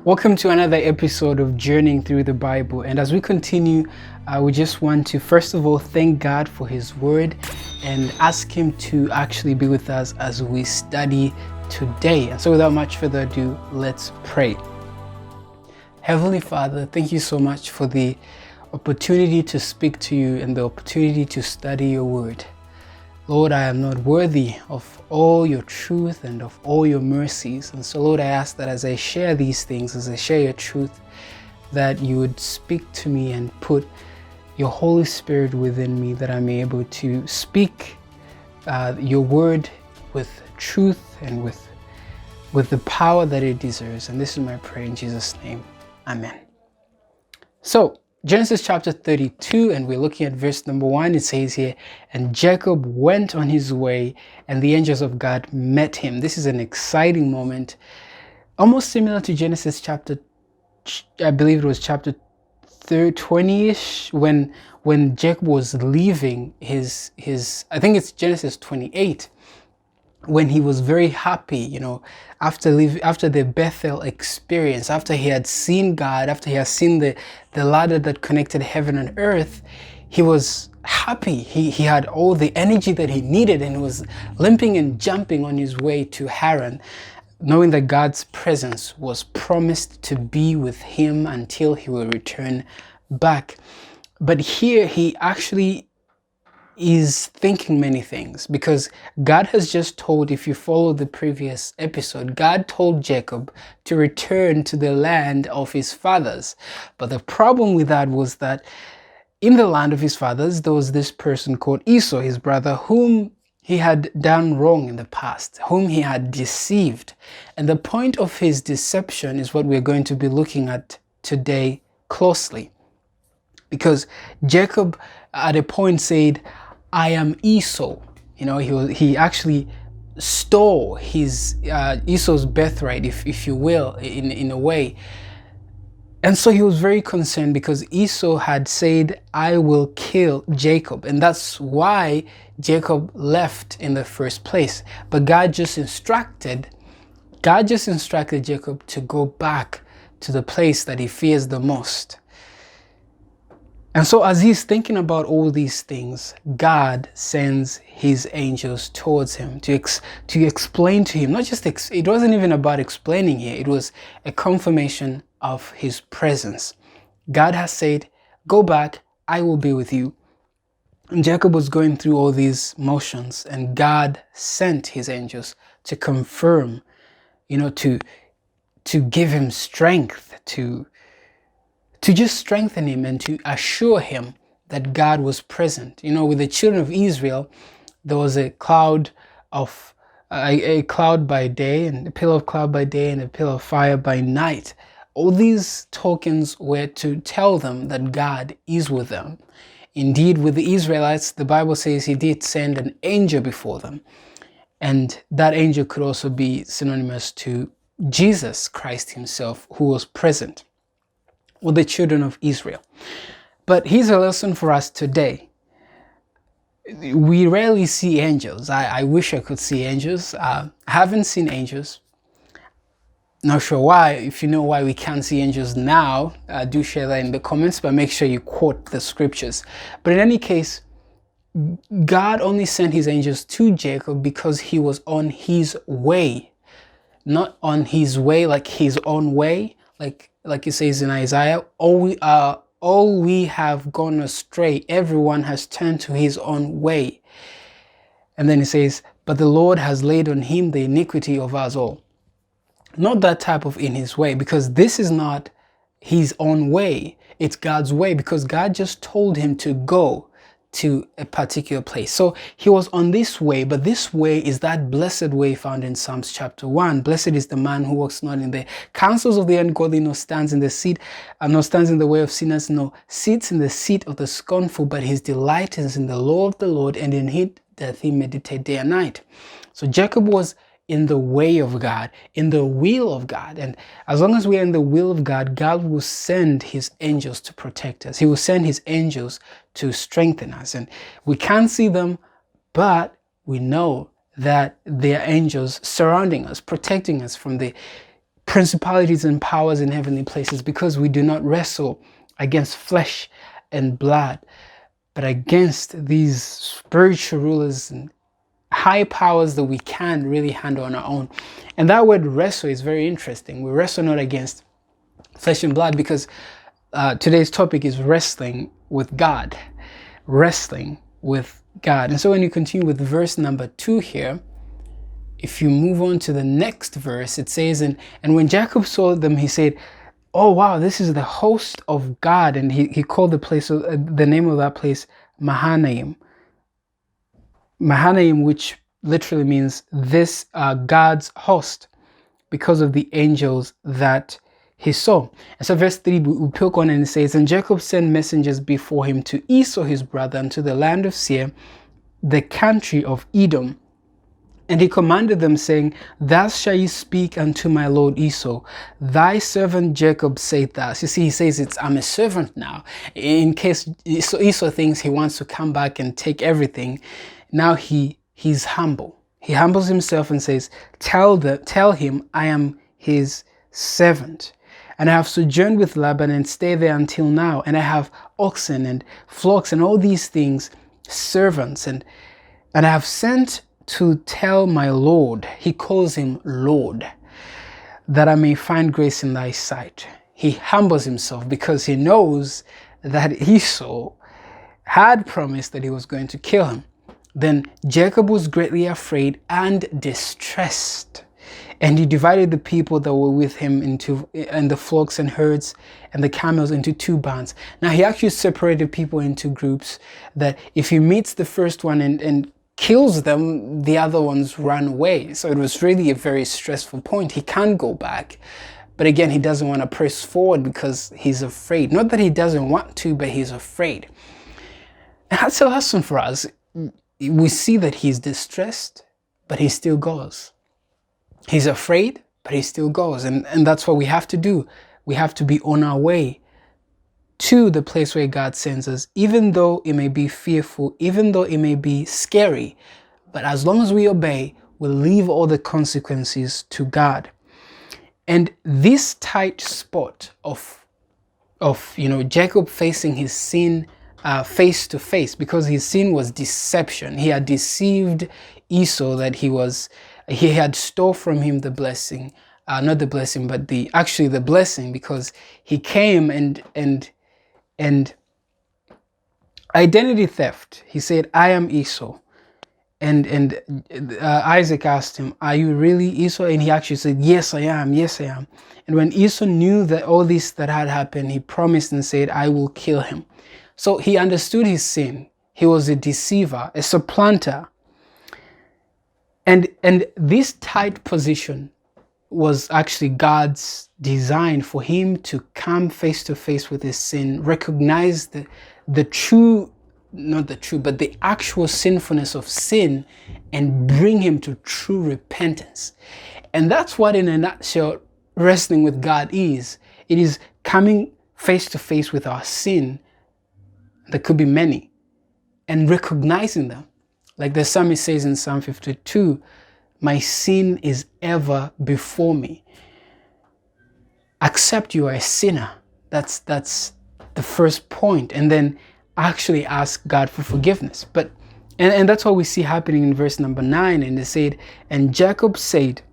Welcome to another episode of Journeying Through the Bible. And as we continue, we just want to first of all thank God for His Word and ask Him to actually be with us as we study today. And so without much further ado, let's pray. Heavenly Father, thank you so much for the opportunity to speak to you and the opportunity to study your Word. Lord, I am not worthy of all your truth and of all your mercies. And so, Lord, I ask that as I share these things, as I share your truth, that you would speak to me and put your Holy Spirit within me, that I may be able to speak your word with truth and with the power that it deserves. And this is my prayer in Jesus' name. Amen. So, Genesis chapter 32, and we're looking at verse number 1. It says here, "And Jacob went on his way, and the angels of God met him." This is an exciting moment, almost similar to Genesis chapter, I believe it was chapter 20-ish, when Jacob was leaving his I think it's Genesis 28, when he was very happy, after the Bethel experience, after he had seen God, after he had seen the ladder that connected heaven and earth, he was happy. He had all the energy that he needed and was limping and jumping on his way to Haran, knowing that God's presence was promised to be with him until he will return back. But here he actually is thinking many things, because God has just told, if you follow the previous episode, God told Jacob to return to the land of his fathers. But the problem with that was that in the land of his fathers, there was this person called Esau, his brother, whom he had done wrong in the past, whom he had deceived. And the point of his deception is what we're going to be looking at today closely. Because Jacob at a point said, "I am Esau." He actually stole his Esau's birthright, if you will, in a way. And so he was very concerned because Esau had said, "I will kill Jacob." And that's why Jacob left in the first place. But God just instructed Jacob to go back to the place that he fears the most. And so as he's thinking about all these things, God sends his angels towards him to explain to him, it wasn't even about explaining here, it was a confirmation of his presence. God has said, "Go back, I will be with you." And Jacob was going through all these motions, and God sent his angels to confirm, to give him strength, to just strengthen him and to assure him that God was present. With the children of Israel, there was a cloud by day, and a pillar of cloud by day, and a pillar of fire by night. All these tokens were to tell them that God is with them. Indeed, with the Israelites, the Bible says he did send an angel before them. And that angel could also be synonymous to Jesus Christ himself, who was present with the children of Israel. But here's a lesson for us today. We rarely see angels. I wish I could see angels. I haven't seen angels. Not sure why. If you know why we can't see angels now, do share that in the comments, but make sure you quote the scriptures. But in any case, God only sent his angels to Jacob because he was on his way. Not on his way like his own way, like it says in Isaiah, all we have gone astray. Everyone has turned to his own way. And then it says, "But the Lord has laid on him the iniquity of us all." Not that type of in his way, because this is not his own way. It's God's way, because God just told him to go to a particular place. So he was on this way, but this way is that blessed way found in Psalms chapter 1. "Blessed is the man who walks not in the counsels of the ungodly, nor stands in the way of sinners, nor sits in the seat of the scornful, but his delight is in the law of the Lord, and in it doth he meditate day and night." So Jacob was in the way of God, in the will of God. And as long as we are in the will of God, God will send his angels to protect us. He will send his angels to strengthen us. And we can't see them, but we know that they are angels surrounding us, protecting us from the principalities and powers in heavenly places, because we do not wrestle against flesh and blood, but against these spiritual rulers and high powers that we can't really handle on our own. And that word wrestle is very interesting. We wrestle not against flesh and blood, because today's topic is wrestling with God. Wrestling with God. And so when you continue with verse number 2 here, if you move on to the next verse, it says, and when Jacob saw them, he said, oh wow, this is the host of God. And he called the place, the name of that place, Mahanaim. Mahanaim, which literally means this God's host, because of the angels that he saw. And so verse 3, we pick on, and it says, and Jacob sent messengers before him to Esau his brother, and to the land of Seir, the country of Edom. And he commanded them, saying, thus shall ye speak unto my lord Esau, thy servant Jacob saith thus. You see, he says, I'm a servant now. In case Esau thinks he wants to come back and take everything, now he's humble. He humbles himself and says, tell him I am his servant. And I have sojourned with Laban and stayed there until now. And I have oxen and flocks and all these things, servants. And I have sent to tell my Lord, he calls him Lord, that I may find grace in thy sight. He humbles himself because he knows that Esau had promised that he was going to kill him. Then Jacob was greatly afraid and distressed. And he divided the people that were with him and the flocks and herds and the camels into 2 bands. Now he actually separated people into groups, that if he meets the first one and kills them, the other ones run away. So it was really a very stressful point. He can't go back. But again, he doesn't want to press forward because he's afraid. Not that he doesn't want to, but he's afraid. And that's a lesson for us. We see that he's distressed, but he still goes. He's afraid, but he still goes. And that's what we have to do. We have to be on our way to the place where God sends us, even though it may be fearful, even though it may be scary. But as long as we obey, we'll leave all the consequences to God. And this tight spot of Jacob facing his sin face to face, because his sin was deception. He had deceived Esau that he had stole from him the blessing, not the blessing, but the blessing, because he came and identity theft. He said, I am Esau. And Isaac asked him, are you really Esau? And he actually said, yes, I am. Yes, I am. And when Esau knew that all this that had happened, he promised and said, I will kill him. So he understood his sin. He was a deceiver, a supplanter. And this tight position was actually God's design for him to come face to face with his sin, recognize the actual sinfulness of sin, and bring him to true repentance. And that's what, in a nutshell, wrestling with God is. It is coming face to face with our sin. There could be many, and recognizing them. Like the psalmist says in Psalm 52, my sin is ever before me. Accept you are a sinner. That's the first point. And then actually ask God for forgiveness. And that's what we see happening in verse number 9. And it said, and Jacob said,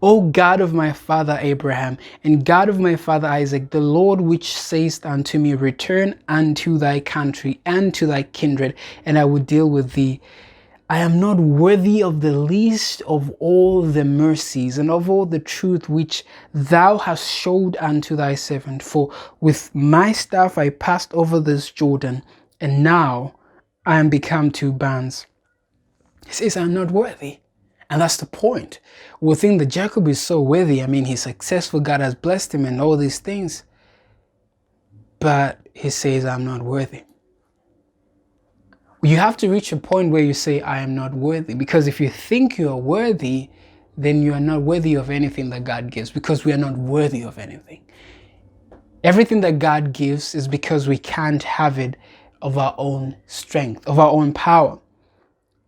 O God of my father Abraham, and God of my father Isaac, the Lord which sayest unto me, return unto thy country and to thy kindred, and I will deal with thee. I am not worthy of the least of all the mercies and of all the truth which thou hast showed unto thy servant. For with my staff I passed over this Jordan, and now I am become 2 bands. He says, I'm not worthy. And that's the point. We think that Jacob is so worthy. I mean, he's successful. God has blessed him and all these things. But he says, I'm not worthy. You have to reach a point where you say, I am not worthy. Because if you think you are worthy, then you are not worthy of anything that God gives, because we are not worthy of anything. Everything that God gives is because we can't have it of our own strength, of our own power.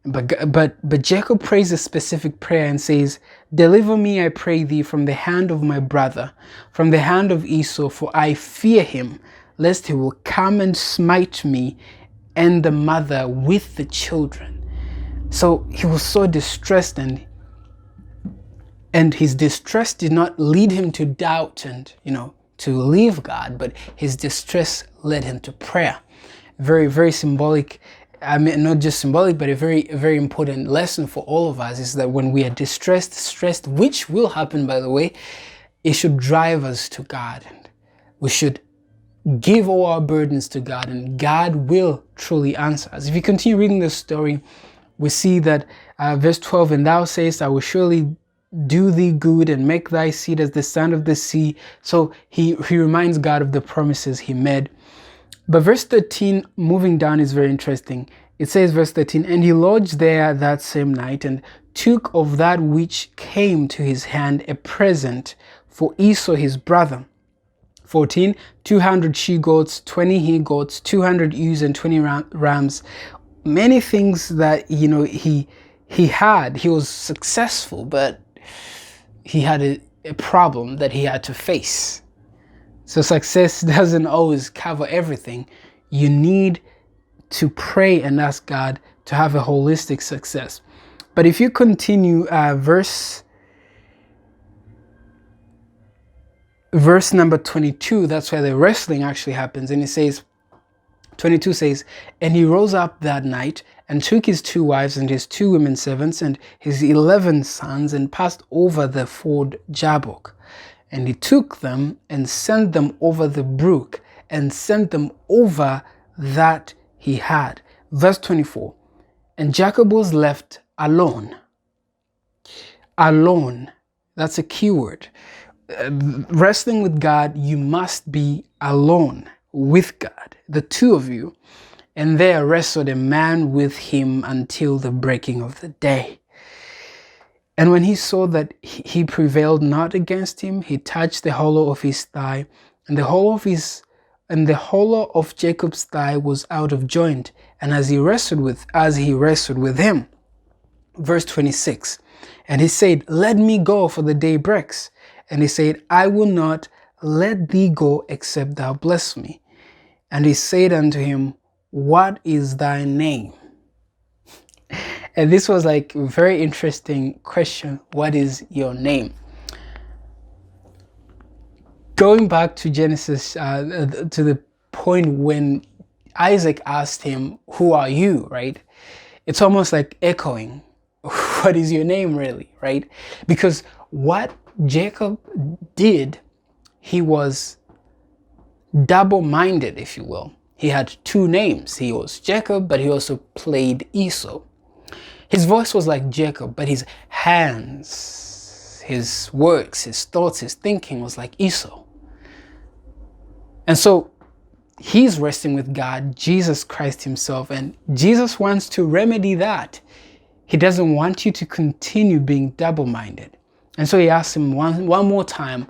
But Jacob prays a specific prayer and says, "Deliver me, I pray thee, from the hand of my brother, from the hand of Esau, for I fear him, lest he will come and smite me and the mother with the children." So he was so distressed, and his distress did not lead him to doubt and, to leave God, but his distress led him to prayer. Very, very symbolic. I mean, not just symbolic, but a very, very important lesson for all of us is that when we are distressed, stressed, which will happen, by the way, it should drive us to God. And we should give all our burdens to God, and God will truly answer us. If you continue reading the story, we see that verse 12, "And thou sayest, I will surely do thee good and make thy seed as the sand of the sea." So he reminds God of the promises he made. But verse 13, moving down, is very interesting. It says, verse 13, "And he lodged there that same night, and took of that which came to his hand a present for Esau his brother." 14, 200 she-goats, 20 he-goats, 200 ewes, and 20 rams. Many things that, he had. He was successful, but he had a problem that he had to face. So success doesn't always cover everything. You need to pray and ask God to have a holistic success. But if you continue verse number 22, that's where the wrestling actually happens. And it says, 22 says, "And he rose up that night and took his 2 wives and his 2 women servants and his 11 sons and passed over the ford Jabbok. And he took them and sent them over the brook and sent them over that he had." Verse 24, "And Jacob was left alone." Alone. That's a key word. Wrestling with God, you must be alone with God, the two of you. "And there wrestled a man with him until the breaking of the day. And when he saw that he prevailed not against him, he touched the hollow of his thigh, and the hollow of Jacob's thigh was out of joint, and as he wrestled with him." Verse 26, "And he said, Let me go, for the day breaks. And he said, I will not let thee go, except thou bless me. And he said unto him, What is thy name?" And this was like a very interesting question. What is your name? Going back to Genesis, to the point when Isaac asked him, "Who are you?" right? It's almost like echoing, what is your name really, right? Because what Jacob did, he was double-minded, if you will. He had 2 names. He was Jacob, but he also played Esau. His voice was like Jacob, but his hands, his works, his thoughts, his thinking was like Esau. And so he's wrestling with God, Jesus Christ himself, and Jesus wants to remedy that. He doesn't want you to continue being double-minded. And so he asked him one more time,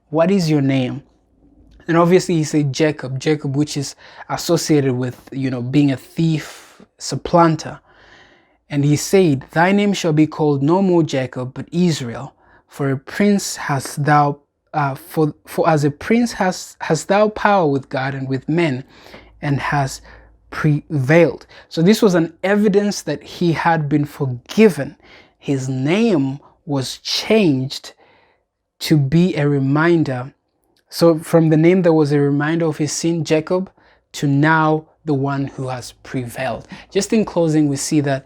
"What is your name?" And obviously he said Jacob, which is associated with, being a thief, supplanter. And he said, "Thy name shall be called no more Jacob, but Israel, for a prince hast thou, for as a prince hast thou power with God and with men, and has prevailed." So this was an evidence that he had been forgiven. His name was changed to be a reminder. So from the name that was a reminder of his sin, Jacob, to now the one who has prevailed. Just in closing, we see that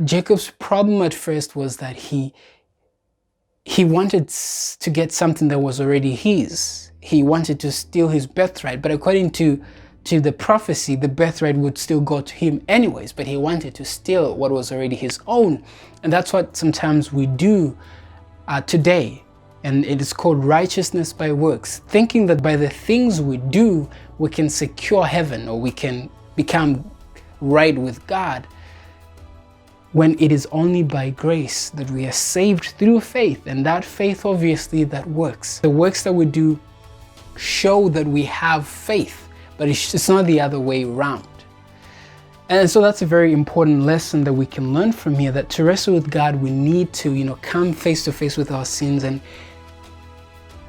Jacob's problem at first was that he wanted to get something that was already his. He wanted to steal his birthright, but according to the prophecy, the birthright would still go to him anyways, but he wanted to steal what was already his own. And that's what sometimes we do today. And it is called righteousness by works, thinking that by the things we do, we can secure heaven or we can become right with God, when it is only by grace that we are saved through faith. And that faith, obviously, that works. The works that we do show that we have faith, but it's not the other way around. And so that's a very important lesson that we can learn from here, that to wrestle with God, we need to, come face to face with our sins and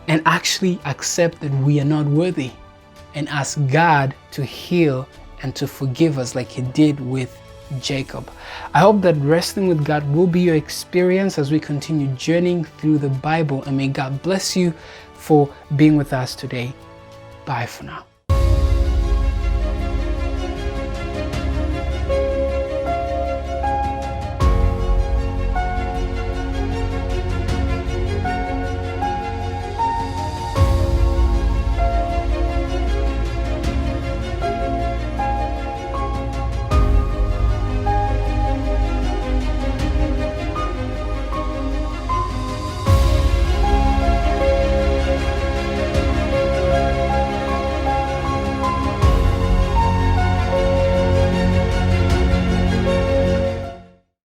actually accept that we are not worthy, and ask God to heal and to forgive us like he did with Jacob. I hope that wrestling with God will be your experience as we continue journeying through the Bible, and may God bless you for being with us today. Bye for now.